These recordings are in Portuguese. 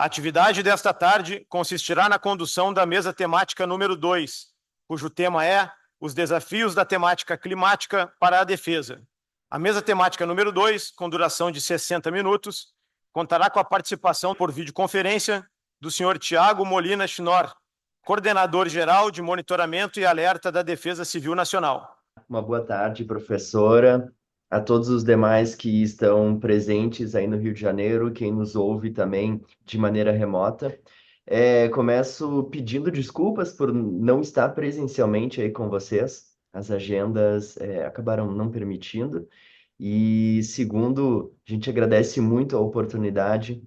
atividade desta tarde consistirá na condução da mesa temática número 2, cujo tema é os desafios da temática climática para a defesa. A mesa temática número 2, com duração de 60 minutos, contará com a participação por videoconferência do senhor Tiago Molina Schnorr, coordenador-geral de monitoramento e alerta da Defesa Civil Nacional. Uma boa tarde, professora, a todos os demais que estão presentes aí no Rio de Janeiro, quem nos ouve também de maneira remota. Começo pedindo desculpas por não estar presencialmente aí com vocês. As agendas acabaram não permitindo. E segundo, a gente agradece muito a oportunidade,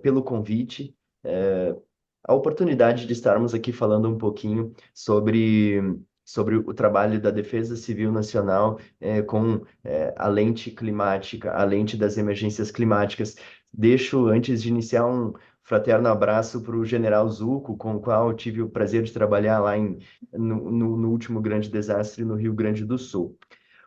pelo convite, a oportunidade de estarmos aqui falando um pouquinho sobre o trabalho da Defesa Civil Nacional com a lente climática, a lente das emergências climáticas. Deixo, antes de iniciar, um fraterno abraço para o General Zuco, com o qual tive o prazer de trabalhar lá no último grande desastre no Rio Grande do Sul.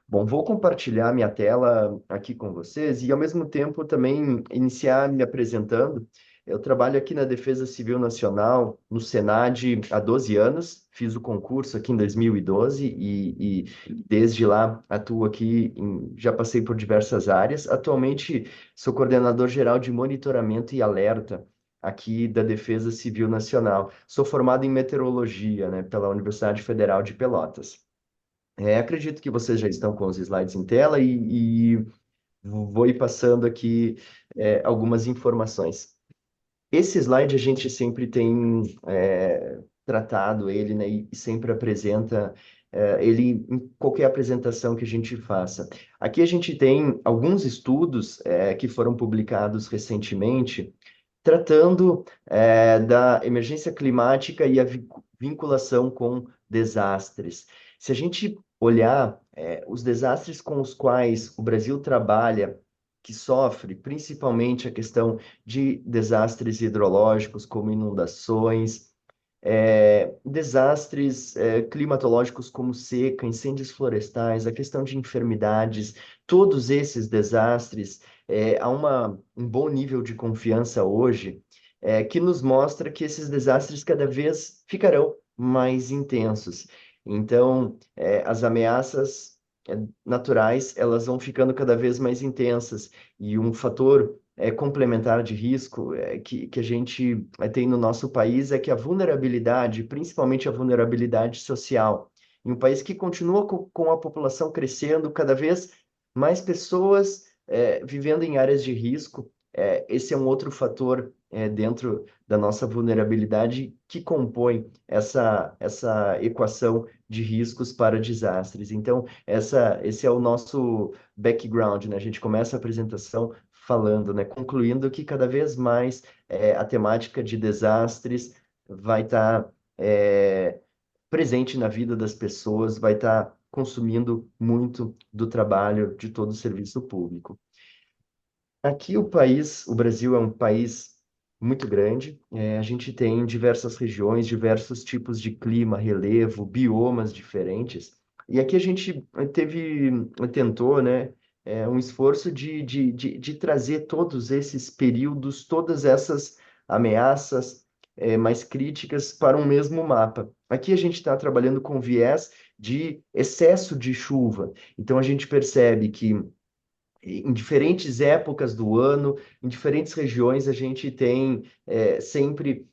Bom, vou compartilhar minha tela aqui com vocês e, ao mesmo tempo, também iniciar me apresentando. Eu trabalho aqui na Defesa Civil Nacional, no Senad, há 12 anos. Fiz o concurso aqui em 2012 e desde lá atuo aqui, já passei por diversas áreas. Atualmente, sou coordenador geral de monitoramento e alerta aqui da Defesa Civil Nacional. Sou formado em meteorologia, né, pela Universidade Federal de Pelotas. Acredito que vocês já estão com os slides em tela e vou ir passando aqui algumas informações. Esse slide a gente sempre tem tratado ele, né, e sempre apresenta ele em qualquer apresentação que a gente faça. Aqui a gente tem alguns estudos que foram publicados recentemente, tratando da emergência climática e a vinculação com desastres. Se a gente olhar os desastres com os quais o Brasil trabalha, que sofre principalmente a questão de desastres hidrológicos, como inundações, desastres climatológicos como seca, incêndios florestais, a questão de enfermidades, todos esses desastres, há um bom nível de confiança hoje, que nos mostra que esses desastres cada vez ficarão mais intensos. Então, as ameaças naturais, elas vão ficando cada vez mais intensas, e um fator complementar de risco que a gente tem no nosso país é que a vulnerabilidade, principalmente a vulnerabilidade social, em um país que continua com a população crescendo, cada vez mais pessoas vivendo em áreas de risco, esse é um outro fator dentro da nossa vulnerabilidade que compõe essa equação de riscos para desastres. Então, esse é o nosso background, né? A gente começa a apresentação falando, né? Concluindo que cada vez mais a temática de desastres vai estar presente na vida das pessoas, vai estar consumindo muito do trabalho de todo o serviço público. Aqui o Brasil é um país muito grande, a gente tem diversas regiões, diversos tipos de clima, relevo, biomas diferentes, e aqui a gente tentou, né, um esforço de trazer todos esses períodos, todas essas ameaças mais críticas para um mesmo mapa. Aqui a gente está trabalhando com viés de excesso de chuva, então a gente percebe que em diferentes épocas do ano, em diferentes regiões, a gente tem sempre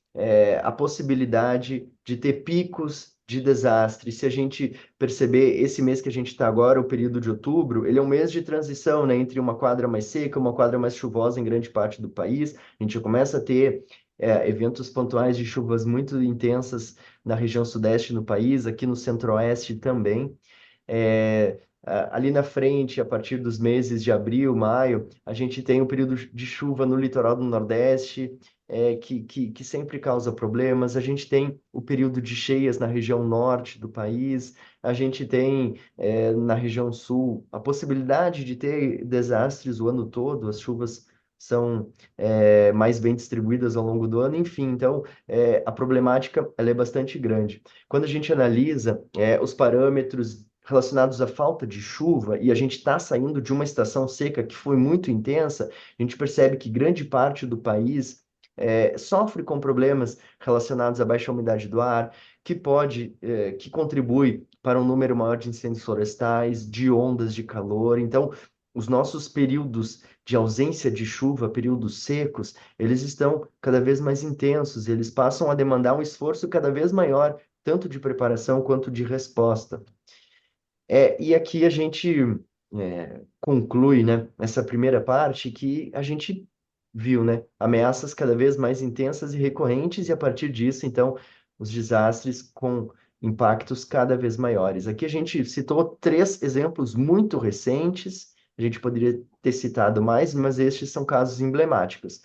a possibilidade de ter picos de desastre. Se a gente perceber, esse mês que a gente está agora, o período de outubro, ele é um mês de transição, né, entre uma quadra mais seca e uma quadra mais chuvosa em grande parte do país. A gente já começa a ter eventos pontuais de chuvas muito intensas na região sudeste do país, aqui no centro-oeste também. Ali na frente, a partir dos meses de abril, maio, a gente tem um período de chuva no litoral do Nordeste, que sempre causa problemas. A gente tem o período de cheias na região norte do país. A gente tem, na região sul, a possibilidade de ter desastres o ano todo. As chuvas são mais bem distribuídas ao longo do ano. Enfim, então, a problemática ela é bastante grande. Quando a gente analisa os parâmetros relacionados à falta de chuva, e a gente está saindo de uma estação seca que foi muito intensa, a gente percebe que grande parte do país sofre com problemas relacionados à baixa umidade do ar, que contribui para um número maior de incêndios florestais, de ondas de calor. Então, os nossos períodos de ausência de chuva, períodos secos, eles estão cada vez mais intensos, eles passam a demandar um esforço cada vez maior, tanto de preparação quanto de resposta. E aqui a gente conclui, né, essa primeira parte que a gente viu, né, ameaças cada vez mais intensas e recorrentes, e a partir disso, então, os desastres com impactos cada vez maiores. Aqui a gente citou três exemplos muito recentes, a gente poderia ter citado mais, mas estes são casos emblemáticos.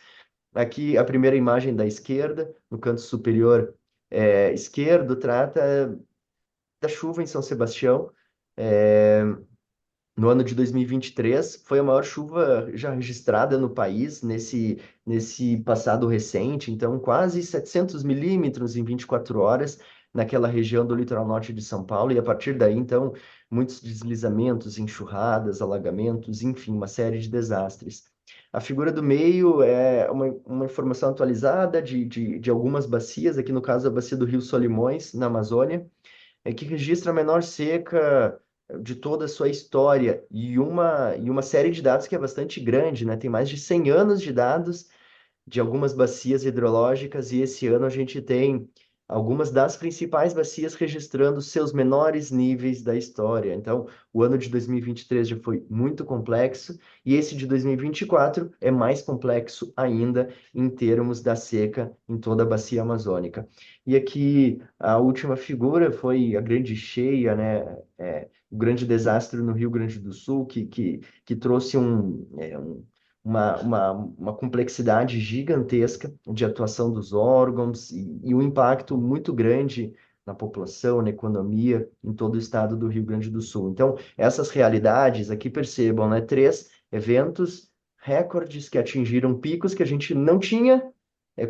Aqui a primeira imagem da esquerda, no canto superior esquerdo, trata da chuva em São Sebastião. É, no ano de 2023, foi a maior chuva já registrada no país nesse passado recente, então quase 700 milímetros em 24 horas naquela região do litoral norte de São Paulo, e a partir daí, então, muitos deslizamentos, enxurradas, alagamentos, enfim, uma série de desastres. A figura do meio é uma informação atualizada de algumas bacias, aqui no caso a bacia do Rio Solimões, na Amazônia, que registra a menor seca de toda a sua história e uma série de dados que é bastante grande, né? Tem mais de 100 anos de dados de algumas bacias hidrológicas, e esse ano a gente tem algumas das principais bacias registrando seus menores níveis da história. Então, o ano de 2023 já foi muito complexo, e esse de 2024 é mais complexo ainda em termos da seca em toda a bacia amazônica. E aqui a última figura foi a grande cheia, né? O grande desastre no Rio Grande do Sul, que trouxe uma complexidade gigantesca de atuação dos órgãos e um impacto muito grande na população, na economia, em todo o estado do Rio Grande do Sul. Então, essas realidades aqui percebam, né? Três eventos recordes que atingiram picos que a gente não tinha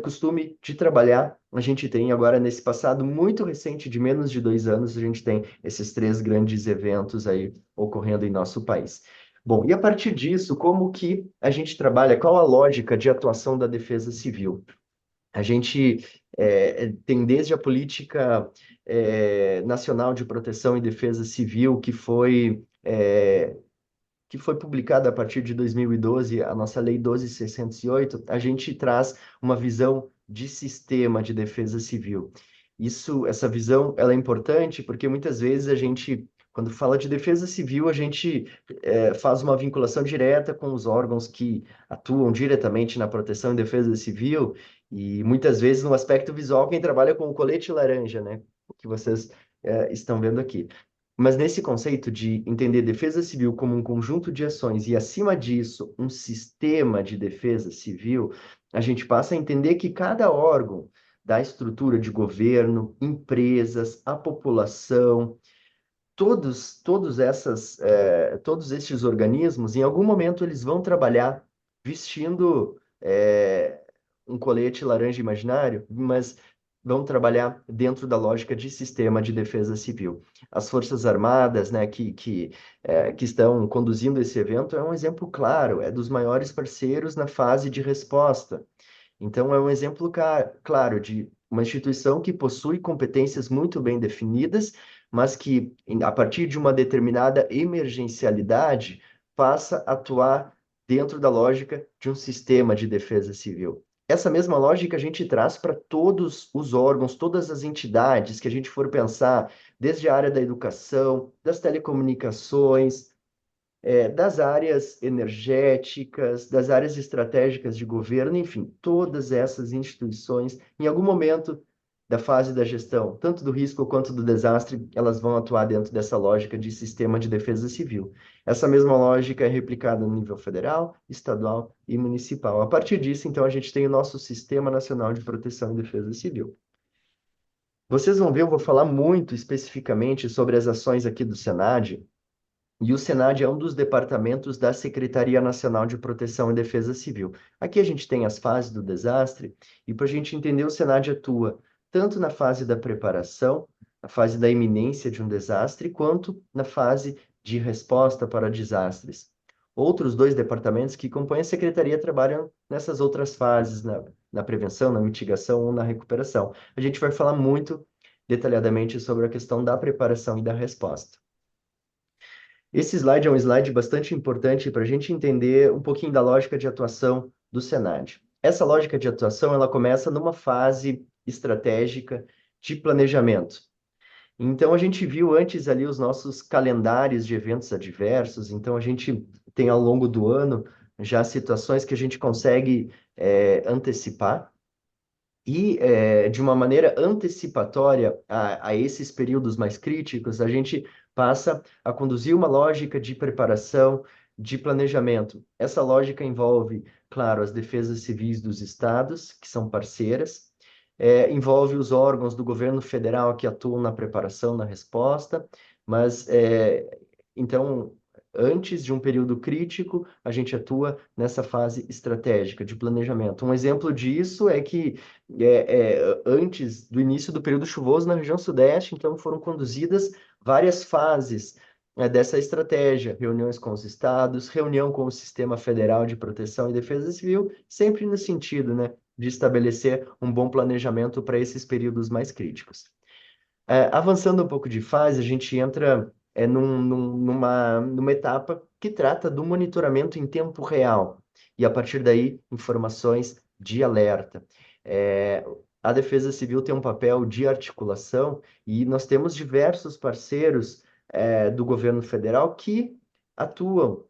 costume de trabalhar. A gente tem agora, nesse passado muito recente, de menos de 2 anos, a gente tem esses três grandes eventos aí ocorrendo em nosso país. Bom, e a partir disso, como que a gente trabalha? Qual a lógica de atuação da Defesa Civil? A gente tem desde a política nacional de proteção e defesa civil, que foi publicada a partir de 2012, a nossa Lei 12.608, a gente traz uma visão de sistema de defesa civil. Essa visão, ela é importante porque muitas vezes a gente, quando fala de defesa civil, a gente faz uma vinculação direta com os órgãos que atuam diretamente na proteção e defesa civil, e muitas vezes no aspecto visual, quem trabalha com o colete laranja, né? O que vocês estão vendo aqui. Mas nesse conceito de entender defesa civil como um conjunto de ações e, acima disso, um sistema de defesa civil, a gente passa a entender que cada órgão da estrutura de governo, empresas, a população, todos estes organismos, em algum momento, eles vão trabalhar vestindo um colete laranja imaginário, mas vão trabalhar dentro da lógica de sistema de defesa civil. As Forças Armadas, né, que estão conduzindo esse evento, é um exemplo claro, é dos maiores parceiros na fase de resposta. Então, é um exemplo claro de uma instituição que possui competências muito bem definidas, mas que, a partir de uma determinada emergencialidade, passa a atuar dentro da lógica de um sistema de defesa civil. Essa mesma lógica a gente traz para todos os órgãos, todas as entidades que a gente for pensar, desde a área da educação, das telecomunicações, das áreas energéticas, das áreas estratégicas de governo, enfim, todas essas instituições, em algum momento da fase da gestão, tanto do risco quanto do desastre, elas vão atuar dentro dessa lógica de sistema de defesa civil. Essa mesma lógica é replicada no nível federal, estadual e municipal. A partir disso, então, a gente tem o nosso Sistema Nacional de Proteção e Defesa Civil. Vocês vão ver, eu vou falar muito especificamente sobre as ações aqui do Senad, e o Senad é um dos departamentos da Secretaria Nacional de Proteção e Defesa Civil. Aqui a gente tem as fases do desastre, e para a gente entender, o Senad atua tanto na fase da preparação, na fase da iminência de um desastre, quanto na fase de resposta para desastres. Outros dois departamentos que compõem a secretaria trabalham nessas outras fases, na prevenção, na mitigação ou na recuperação. A gente vai falar muito detalhadamente sobre a questão da preparação e da resposta. Esse slide é um slide bastante importante para a gente entender um pouquinho da lógica de atuação do Senad. Essa lógica de atuação, ela começa numa fase estratégica de planejamento. Então, a gente viu antes ali os nossos calendários de eventos adversos, então a gente tem ao longo do ano já situações que a gente consegue antecipar, e, de uma maneira antecipatória a esses períodos mais críticos, a gente passa a conduzir uma lógica de preparação, de planejamento. Essa lógica envolve, claro, as defesas civis dos estados, que são parceiras, envolve os órgãos do governo federal que atuam na preparação, na resposta, mas, então, antes de um período crítico, a gente atua nessa fase estratégica de planejamento. Um exemplo disso é que antes do início do período chuvoso na região sudeste, então foram conduzidas várias fases dessa estratégia, reuniões com os estados, reunião com o Sistema Federal de Proteção e Defesa Civil, sempre no sentido, né, de estabelecer um bom planejamento para esses períodos mais críticos. Avançando um pouco de fase, a gente entra numa etapa que trata do monitoramento em tempo real, e a partir daí, informações de alerta. A Defesa Civil tem um papel de articulação e nós temos diversos parceiros do governo federal que atuam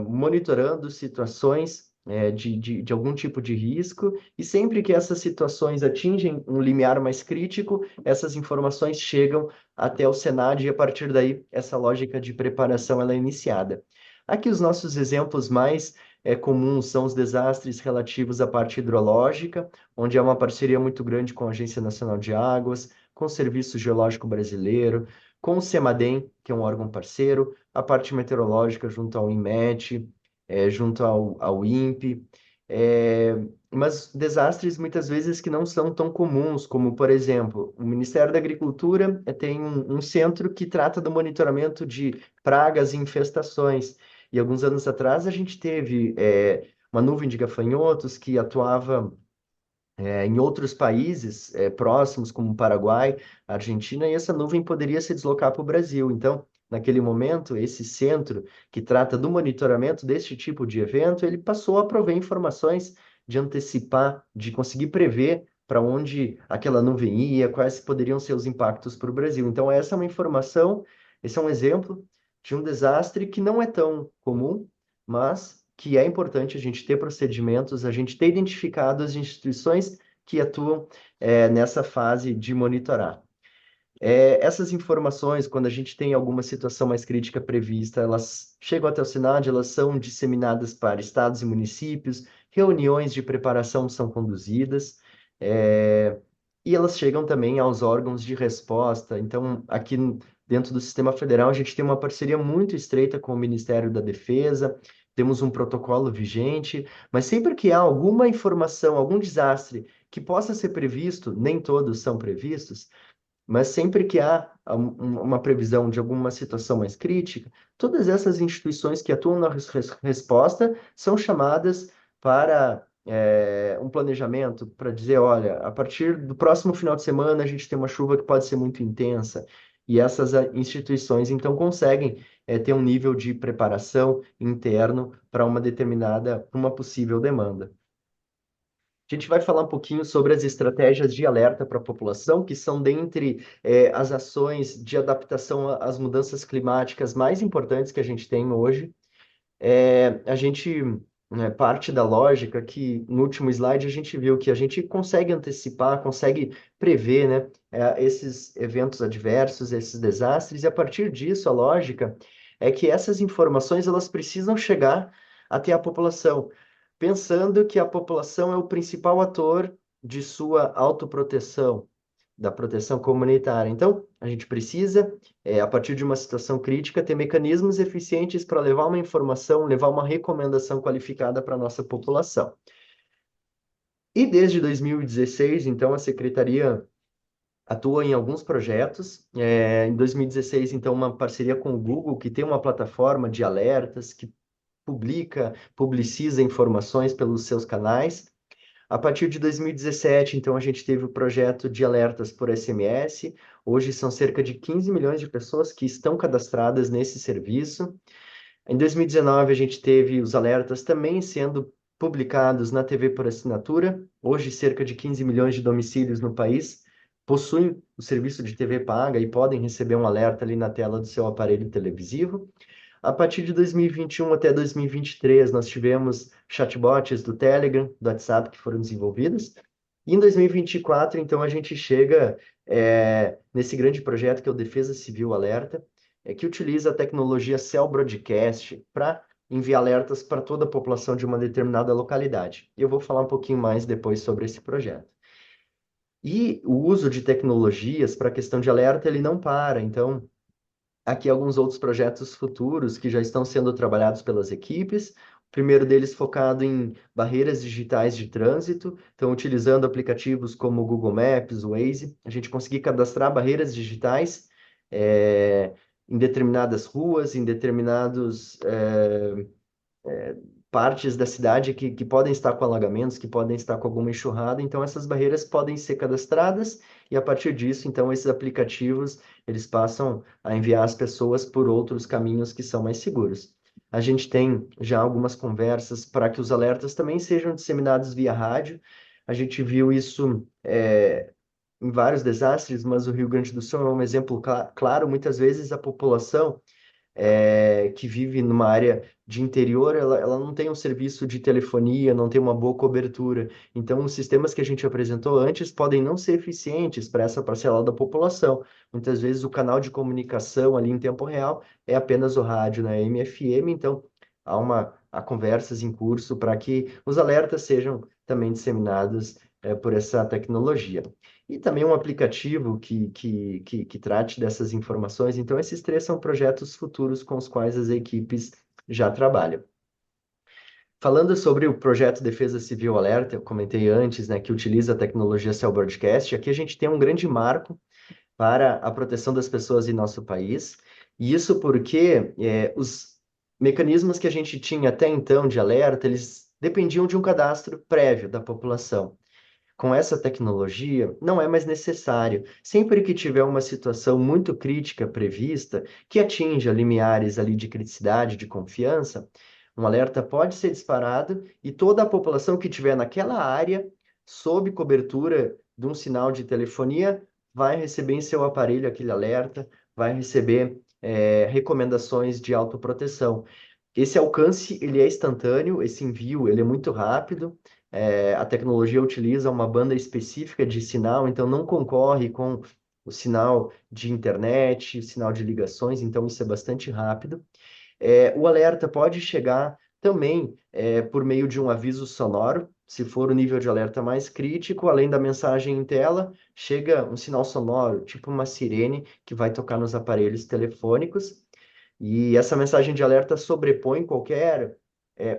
monitorando situações de algum tipo de risco, e sempre que essas situações atingem um limiar mais crítico, essas informações chegam até o Senad e, a partir daí, essa lógica de preparação ela é iniciada. Aqui os nossos exemplos mais comuns são os desastres relativos à parte hidrológica, onde há uma parceria muito grande com a Agência Nacional de Águas, com o Serviço Geológico Brasileiro, com o CEMADEM, que é um órgão parceiro, a parte meteorológica junto ao INMET, junto ao INPE, mas desastres muitas vezes que não são tão comuns, como, por exemplo, o Ministério da Agricultura tem um centro que trata do monitoramento de pragas e infestações. E alguns anos atrás a gente teve uma nuvem de gafanhotos que atuava em outros países próximos, como o Paraguai, a Argentina, e essa nuvem poderia se deslocar para o Brasil. Então, naquele momento, esse centro que trata do monitoramento deste tipo de evento, ele passou a prover informações de antecipar, de conseguir prever para onde aquela nuvem ia, quais poderiam ser os impactos para o Brasil. Então, essa é uma informação, esse é um exemplo de um desastre que não é tão comum, mas que é importante a gente ter procedimentos, a gente ter identificado as instituições que atuam nessa fase de monitorar. Essas informações, quando a gente tem alguma situação mais crítica prevista, elas chegam até o Senad, elas são disseminadas para estados e municípios, reuniões de preparação são conduzidas, e elas chegam também aos órgãos de resposta. Então, aqui dentro do Sistema Federal, a gente tem uma parceria muito estreita com o Ministério da Defesa, temos um protocolo vigente, mas sempre que há alguma informação, algum desastre que possa ser previsto, nem todos são previstos, mas sempre que há uma previsão de alguma situação mais crítica, todas essas instituições que atuam na resposta são chamadas para um planejamento, para dizer, olha, a partir do próximo final de semana a gente tem uma chuva que pode ser muito intensa, e essas instituições então conseguem ter um nível de preparação interno para uma determinada, uma possível demanda. A gente vai falar um pouquinho sobre as estratégias de alerta para a população, que são dentre as ações de adaptação às mudanças climáticas mais importantes que a gente tem hoje. A gente, parte da lógica que no último slide a gente viu que a gente consegue antecipar, consegue prever, né, esses eventos adversos, esses desastres, e a partir disso a lógica é que essas informações elas precisam chegar até a população, pensando que a população é o principal ator de sua autoproteção, da proteção comunitária. Então, a gente precisa, a partir de uma situação crítica, ter mecanismos eficientes para levar uma informação, levar uma recomendação qualificada para a nossa população. E desde 2016, então, a Secretaria atua em alguns projetos. Em 2016, então, uma parceria com o Google, que tem uma plataforma de alertas, que publiciza informações pelos seus canais. A partir de 2017, então, a gente teve o projeto de alertas por SMS. Hoje são cerca de 15 milhões de pessoas que estão cadastradas nesse serviço. Em 2019, a gente teve os alertas também sendo publicados na TV por assinatura. Hoje, cerca de 15 milhões de domicílios no país possuem o serviço de TV paga e podem receber um alerta ali na tela do seu aparelho televisivo. A partir de 2021 até 2023, nós tivemos chatbots do Telegram, do WhatsApp, que foram desenvolvidos. E em 2024, então, a gente chega nesse grande projeto que é o Defesa Civil Alerta, que utiliza a tecnologia Cell Broadcast para enviar alertas para toda a população de uma determinada localidade. E eu vou falar um pouquinho mais depois sobre esse projeto. E o uso de tecnologias para a questão de alerta, ele não para. Então, aqui alguns outros projetos futuros que já estão sendo trabalhados pelas equipes. O primeiro deles focado em barreiras digitais de trânsito, então utilizando aplicativos como o Google Maps, o Waze, a gente conseguir cadastrar barreiras digitais em determinadas ruas, em determinados partes da cidade que podem estar com alagamentos, que podem estar com alguma enxurrada, então essas barreiras podem ser cadastradas e a partir disso, então esses aplicativos, eles passam a enviar as pessoas por outros caminhos que são mais seguros. A gente tem já algumas conversas para que os alertas também sejam disseminados via rádio. A gente viu isso em vários desastres, mas o Rio Grande do Sul é um exemplo claro. Muitas vezes a população que vive numa área de interior, ela não tem um serviço de telefonia, não tem uma boa cobertura. Então, os sistemas que a gente apresentou antes podem não ser eficientes para essa parcela da população. Muitas vezes o canal de comunicação ali em tempo real é apenas o rádio, né, AM/FM, então há conversas em curso para que os alertas sejam também disseminados por essa tecnologia. E também um aplicativo que trate dessas informações. Então, esses três são projetos futuros com os quais as equipes já trabalham. Falando sobre o projeto Defesa Civil Alerta, eu comentei antes, né, que utiliza a tecnologia Cell Broadcast. Aqui a gente tem um grande marco para a proteção das pessoas em nosso país. E isso porque os mecanismos que a gente tinha até então de alerta, eles dependiam de um cadastro prévio da população. Com essa tecnologia, não é mais necessário. Sempre que tiver uma situação muito crítica prevista, que atinja limiares ali de criticidade, de confiança, um alerta pode ser disparado e toda a população que estiver naquela área, sob cobertura de um sinal de telefonia, vai receber em seu aparelho aquele alerta, vai receber recomendações de autoproteção. Esse alcance, ele é instantâneo, esse envio, ele é muito rápido, a tecnologia utiliza uma banda específica de sinal, então não concorre com o sinal de internet, o sinal de ligações, então isso é bastante rápido. O alerta pode chegar também por meio de um aviso sonoro, se for o nível de alerta mais crítico, além da mensagem em tela, chega um sinal sonoro, tipo uma sirene, que vai tocar nos aparelhos telefônicos. E essa mensagem de alerta sobrepõe qualquer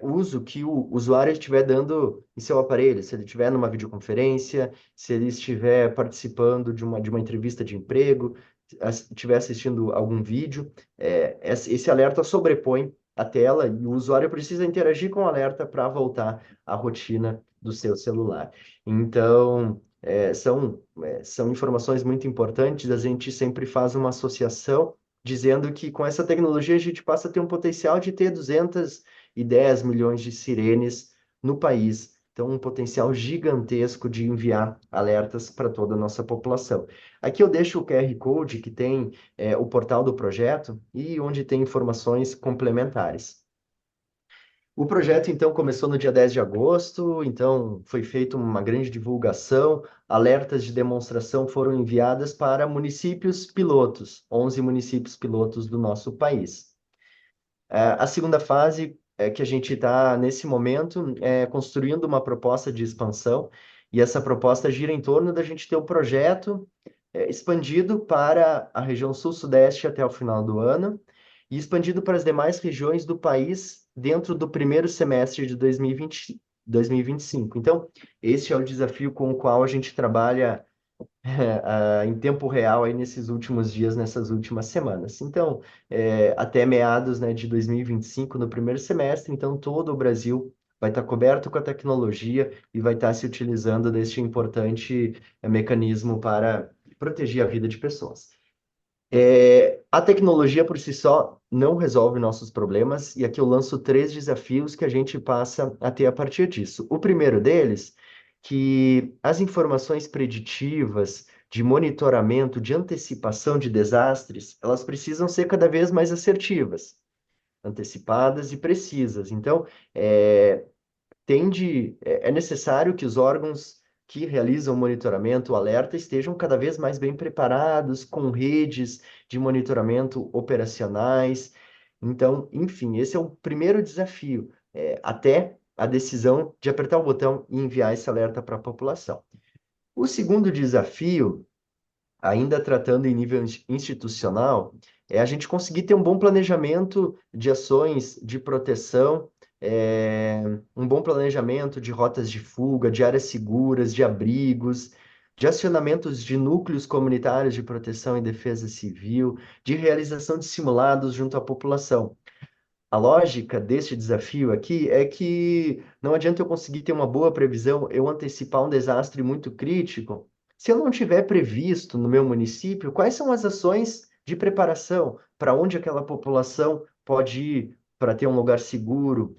uso que o usuário estiver dando em seu aparelho, se ele estiver numa videoconferência, se ele estiver participando de uma entrevista de emprego, estiver assistindo algum vídeo, esse alerta sobrepõe a tela e o usuário precisa interagir com o alerta para voltar à rotina do seu celular. Então, são informações muito importantes, a gente sempre faz uma associação dizendo que com essa tecnologia a gente passa a ter um potencial de ter 210 milhões de sirenes no país. Então, um potencial gigantesco de enviar alertas para toda a nossa população. Aqui eu deixo o QR Code que tem o portal do projeto e onde tem informações complementares. O projeto, então, começou no dia 10 de agosto, então foi feita uma grande divulgação, alertas de demonstração foram enviadas para municípios pilotos, 11 municípios pilotos do nosso país. A segunda fase é que a gente está, nesse momento, construindo uma proposta de expansão, e essa proposta gira em torno da gente ter o projeto expandido para a região sul-sudeste até o final do ano, e expandido para as demais regiões do país dentro do primeiro semestre de 2025. Então, esse é o desafio com o qual a gente trabalha em tempo real aí nesses últimos dias, nessas últimas semanas. Então, até meados, né, de 2025, no primeiro semestre, então todo o Brasil vai estar coberto com a tecnologia e vai estar se utilizando deste importante mecanismo para proteger a vida de pessoas. A tecnologia por si só não resolve nossos problemas, e aqui eu lanço três desafios que a gente passa a ter a partir disso. O primeiro deles, que as informações preditivas de monitoramento, de antecipação de desastres, elas precisam ser cada vez mais assertivas, antecipadas e precisas. Então, é necessário que os órgãos que realizam o monitoramento, o alerta, estejam cada vez mais bem preparados, com redes de monitoramento operacionais. Então, enfim, esse é o primeiro desafio, até a decisão de apertar o botão e enviar esse alerta para a população. O segundo desafio, ainda tratando em nível institucional, é a gente conseguir ter um bom planejamento de ações de proteção, um bom planejamento de rotas de fuga, de áreas seguras, de abrigos, de acionamentos de núcleos comunitários de proteção e defesa civil, de realização de simulados junto à população. A lógica deste desafio aqui é que não adianta eu conseguir ter uma boa previsão, eu antecipar um desastre muito crítico, se eu não tiver previsto no meu município quais são as ações de preparação, para onde aquela população pode ir para ter um lugar seguro,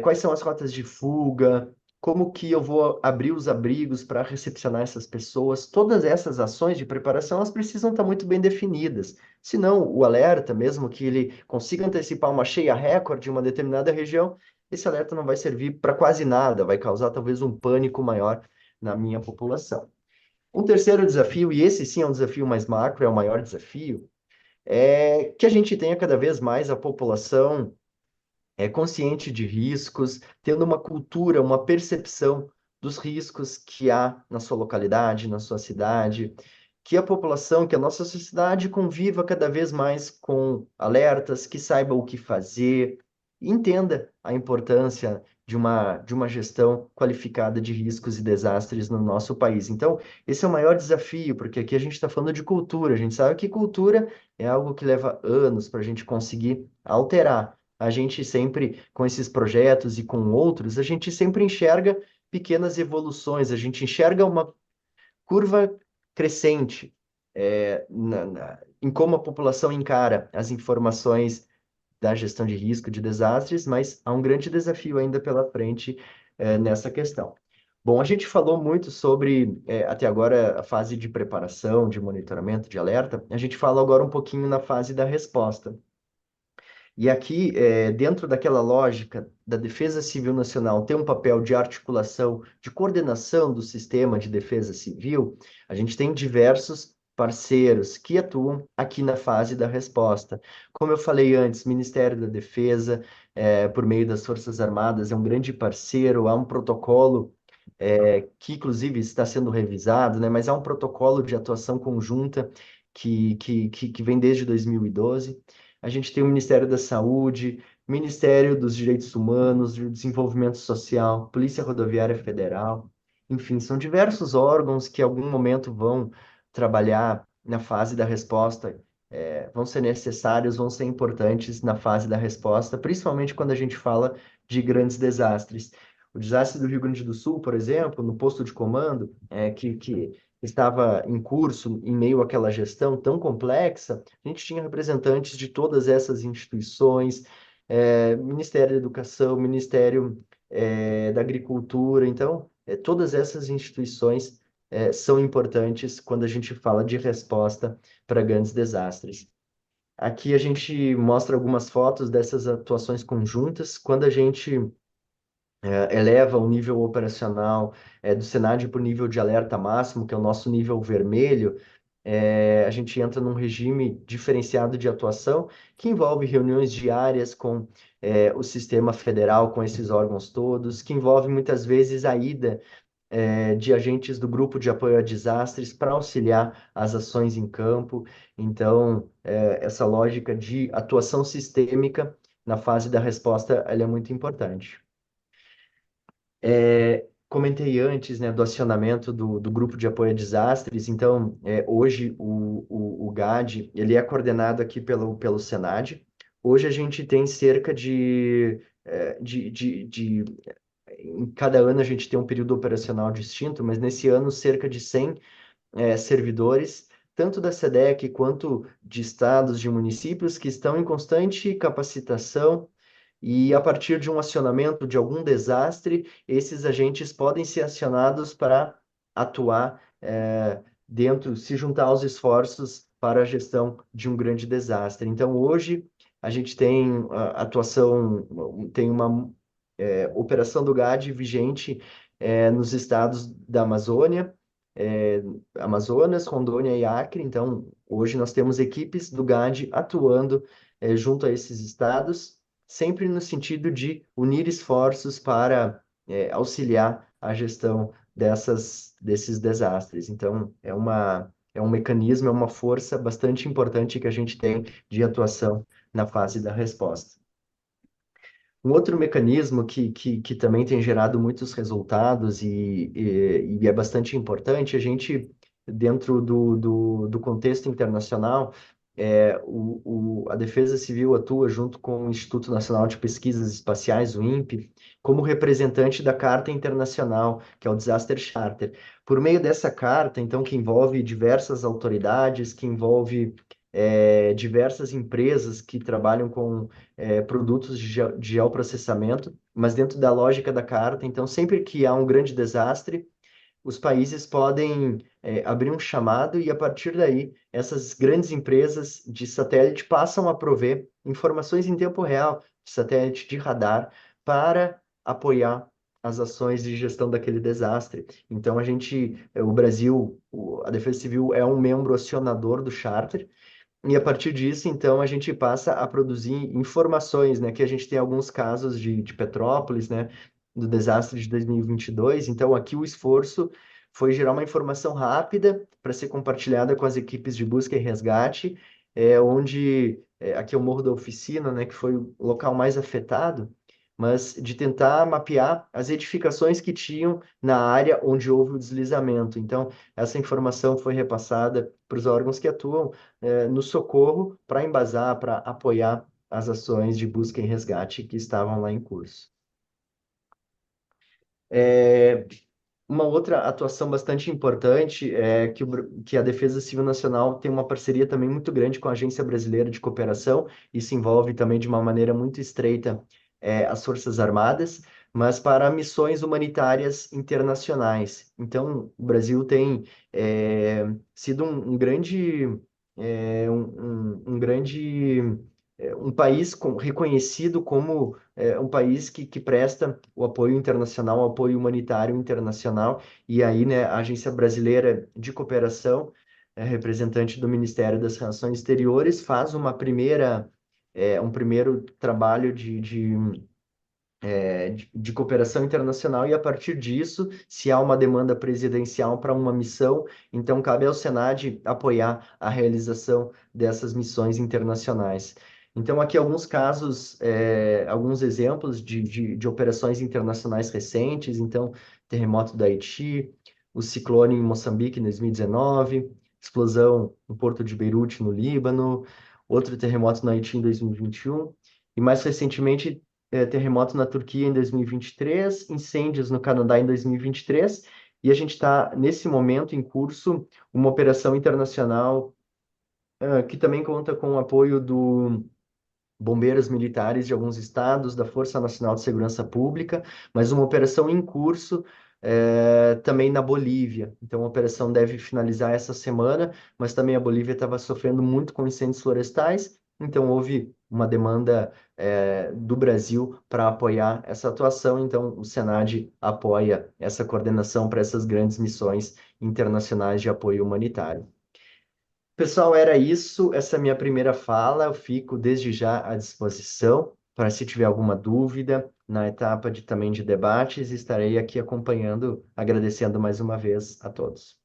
quais são as rotas de fuga, como que eu vou abrir os abrigos para recepcionar essas pessoas. Todas essas ações de preparação, elas precisam estar muito bem definidas. Senão, o alerta, mesmo que ele consiga antecipar uma cheia recorde em uma determinada região, esse alerta não vai servir para quase nada, vai causar talvez um pânico maior na minha população. Um terceiro desafio, e esse sim é um desafio mais macro, é o maior desafio, é que a gente tenha cada vez mais a população consciente de riscos, tendo uma cultura, uma percepção dos riscos que há na sua localidade, na sua cidade, que a população, que a nossa sociedade conviva cada vez mais com alertas, que saiba o que fazer, entenda a importância de uma gestão qualificada de riscos e desastres no nosso país. Então, esse é o maior desafio, porque aqui a gente está falando de cultura, a gente sabe que cultura é algo que leva anos para a gente conseguir alterar. A gente sempre, com esses projetos e com outros, a gente sempre enxerga pequenas evoluções, a gente enxerga uma curva crescente em como a população encara as informações da gestão de risco, de desastres, mas há um grande desafio ainda pela frente nessa questão. Bom, a gente falou muito sobre, até agora, a fase de preparação, de monitoramento, de alerta. A gente fala agora um pouquinho na fase da resposta. E aqui, dentro daquela lógica da Defesa Civil Nacional ter um papel de articulação, de coordenação do sistema de defesa civil, a gente tem diversos parceiros que atuam aqui na fase da resposta. Como eu falei antes, Ministério da Defesa, por meio das Forças Armadas, é um grande parceiro, há um protocolo que inclusive está sendo revisado, né? Mas há um protocolo de atuação conjunta que vem desde 2012. A gente tem o Ministério da Saúde, Ministério dos Direitos Humanos, do Desenvolvimento Social, Polícia Rodoviária Federal, enfim, são diversos órgãos que em algum momento vão trabalhar na fase da resposta, vão ser necessários, vão ser importantes na fase da resposta, principalmente quando a gente fala de grandes desastres. O desastre do Rio Grande do Sul, por exemplo, no posto de comando, que estava em curso em meio àquela gestão tão complexa, a gente tinha representantes de todas essas instituições, Ministério da Educação, Ministério, da Agricultura. Então, todas essas instituições, são importantes quando a gente fala de resposta para grandes desastres. Aqui a gente mostra algumas fotos dessas atuações conjuntas, quando a gente eleva o nível operacional do Senad para o nível de alerta máximo, que é o nosso nível vermelho. A gente entra num regime diferenciado de atuação que envolve reuniões diárias com o sistema federal, com esses órgãos todos, que envolve muitas vezes a ida de agentes do grupo de apoio a desastres para auxiliar as ações em campo. Então, essa lógica de atuação sistêmica na fase da resposta, ela é muito importante. Comentei antes, né, do acionamento do grupo de apoio a desastres. Então, hoje o GAD ele é coordenado aqui pelo Senad. Hoje a gente tem cerca de em cada ano a gente tem um período operacional distinto, mas nesse ano cerca de 100 servidores, tanto da SEDEC quanto de estados, de municípios, que estão em constante capacitação e a partir de um acionamento de algum desastre, esses agentes podem ser acionados para atuar dentro, se juntar aos esforços para a gestão de um grande desastre. Então, hoje, a gente tem a atuação, tem uma operação do GAD vigente nos estados da Amazônia, é, Amazonas, Rondônia e Acre. Então, hoje nós temos equipes do GAD atuando junto a esses estados, sempre no sentido de unir esforços para auxiliar a gestão desses desastres. Então, é um mecanismo, é uma força bastante importante que a gente tem de atuação na fase da resposta. Um outro mecanismo que também tem gerado muitos resultados e é bastante importante, a gente, dentro do contexto internacional, a Defesa Civil atua junto com o Instituto Nacional de Pesquisas Espaciais, o INPE, como representante da Carta Internacional, que é o Disaster Charter. Por meio dessa carta, então, que envolve diversas autoridades, que envolve diversas empresas que trabalham com produtos de geoprocessamento, mas dentro da lógica da carta. Então, sempre que há um grande desastre, os países podem abrir um chamado e, a partir daí, essas grandes empresas de satélite passam a prover informações em tempo real de satélite, de radar, para apoiar as ações de gestão daquele desastre. Então, o Brasil, a Defesa Civil é um membro acionador do Charter, e a partir disso, então, a gente passa a produzir informações, né? Que a gente tem alguns casos de Petrópolis, né? Do desastre de 2022. Então, aqui o esforço foi gerar uma informação rápida para ser compartilhada com as equipes de busca e resgate, aqui é o Morro da Oficina, né? Que foi o local mais afetado, mas de tentar mapear as edificações que tinham na área onde houve o deslizamento. Então, essa informação foi repassada para os órgãos que atuam no socorro para embasar, para apoiar as ações de busca e resgate que estavam lá em curso. É, uma outra atuação bastante importante é que a Defesa Civil Nacional tem uma parceria também muito grande com a Agência Brasileira de Cooperação. Isso envolve também de uma maneira muito estreita as Forças Armadas, mas para missões humanitárias internacionais. Então, o Brasil tem sido um grande, um grande um país reconhecido como um país que presta o apoio internacional, o apoio humanitário internacional, e aí, né, a Agência Brasileira de Cooperação, representante do Ministério das Relações Exteriores, faz um primeiro trabalho de cooperação internacional, e a partir disso, se há uma demanda presidencial para uma missão, então cabe ao Senad apoiar a realização dessas missões internacionais. Então, aqui alguns casos, alguns exemplos de operações internacionais recentes. Então, terremoto da Haiti, o ciclone em Moçambique em 2019, explosão no Porto de Beirute, no Líbano, outro terremoto na Haiti em 2021, e mais recentemente terremoto na Turquia em 2023, incêndios no Canadá em 2023, e a gente está, nesse momento, em curso, uma operação internacional que também conta com o apoio do bombeiros militares de alguns estados, da Força Nacional de Segurança Pública, mas uma operação em curso também na Bolívia. Então, a operação deve finalizar essa semana, mas também a Bolívia estava sofrendo muito com incêndios florestais, então houve uma demanda do Brasil para apoiar essa atuação. Então, o Senad apoia essa coordenação para essas grandes missões internacionais de apoio humanitário. Pessoal, era isso. Essa é a minha primeira fala. Eu fico desde já à disposição para se tiver alguma dúvida na etapa também de debates. Estarei aqui acompanhando, agradecendo mais uma vez a todos.